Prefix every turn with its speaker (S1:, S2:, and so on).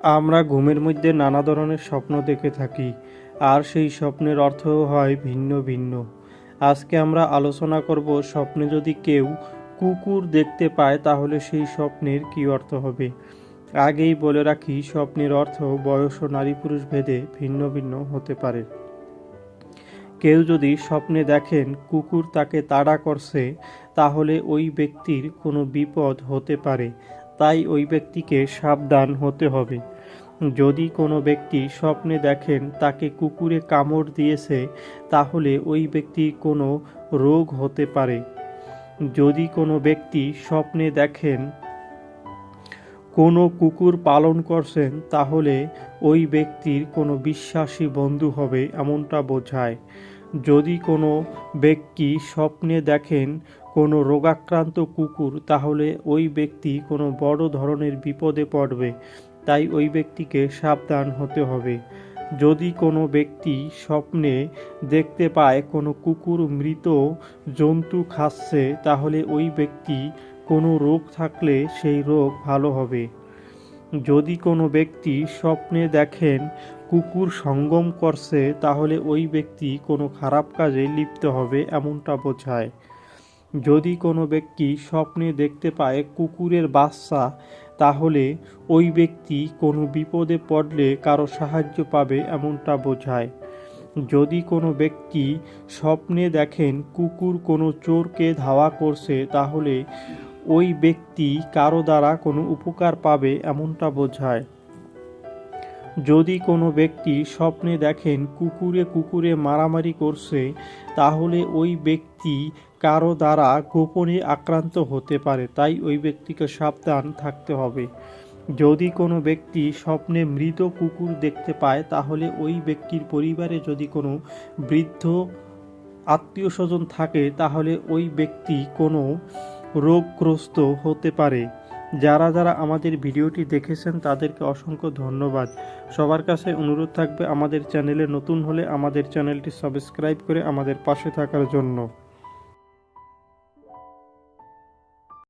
S1: আমরা ঘুমের মধ্যে নানা ধরনের স্বপ্ন দেখে থাকি, আর সেই স্বপ্নের অর্থও হয় ভিন্ন ভিন্ন। আজকে আমরা আলোচনা করব, স্বপ্নে যদি কেউ কুকুর দেখতে পায় তাহলে সেই স্বপ্নের কী অর্থ হবে। আগেই বলে রাখি, স্বপ্নের অর্থ বয়স ও নারী পুরুষ ভেদে ভিন্ন ভিন্ন হতে পারে। কেউ যদি স্বপ্নে দেখেন কুকুর তাকে তাড়া করছে, তাহলে ওই ব্যক্তির কোনো বিপদ হতে পারে, তাই ওই ব্যক্তিকে সাবধান হতে হবে। যদি কোনো ব্যক্তি স্বপ্নে দেখেন তাকে কুকুরে কামড় দিয়েছে, তাহলে ওই ব্যক্তির কোনো রোগ হতে পারে। যদি কোনো ব্যক্তি স্বপ্নে দেখেন কোনো কুকুর পালন করছেন, তাহলে ওই ব্যক্তির কোনো বিশ্বাসী বন্ধু হবে, এমনটা বোঝায়। যদি কোনো ব্যক্তি স্বপ্নে দেখেন কোনো রোগাক্রান্ত কুকুর, তাহলে ওই ব্যক্তি কোনো বড় ধরনের বিপদে পড়বে, তাই ওই ব্যক্তিকে সাবধান হতে হবে। যদি কোনো ব্যক্তি স্বপ্নে দেখতে পায় কোনো কুকুর মৃত জন্তু খাচ্ছে, তাহলে ওই ব্যক্তি কোনো রোগ থাকলে সেই রোগ ভালো হবে। যদি কোনো ব্যক্তি স্বপ্নে দেখেন কুকুর সঙ্গম করছে, তাহলে ওই ব্যক্তি কোনো খারাপ কাজে লিপ্ত হবে, এমনটা বোঝায়। যদি কোনো ব্যক্তি স্বপ্নে দেখতে পায় কুকুরের বাচ্চা, তাহলে ওই ব্যক্তি কোনো বিপদে পড়লে কারো সাহায্য পাবে, এমনটা বোঝায়। যদি কোনো ব্যক্তি স্বপ্নে দেখেন কুকুর কোনো চোরকে ধাওয়া করছে, তাহলে ওই ব্যক্তি কারো দ্বারা কোনো উপকার পাবে, এমনটা বোঝায়। যদি কোনো ব্যক্তি স্বপ্নে দেখেন কুকুরে কুকুরে মারামারি করছে, তাহলে ওই ব্যক্তি কারো দ্বারা গোপনে আক্রান্ত হতে পারে, তাই ওই ব্যক্তিকে সাবধান থাকতে হবে। যদি কোনো ব্যক্তি স্বপ্নে মৃত কুকুর দেখতে পায়, তাহলে ওই ব্যক্তির পরিবারে যদি কোনো বৃদ্ধ আত্মীয় স্বজন থাকে, তাহলে ওই ব্যক্তি কোনো রোগগ্রস্ত হতে পারে। যারা যারা আমাদের ভিডিওটি দেখেছেন তাদেরকে অসংখ্য ধন্যবাদ। সবার কাছে অনুরোধ থাকবে, আমাদের চ্যানেলে নতুন হলে আমাদের চ্যানেলটি সাবস্ক্রাইব করে আমাদের পাশে থাকার জন্য।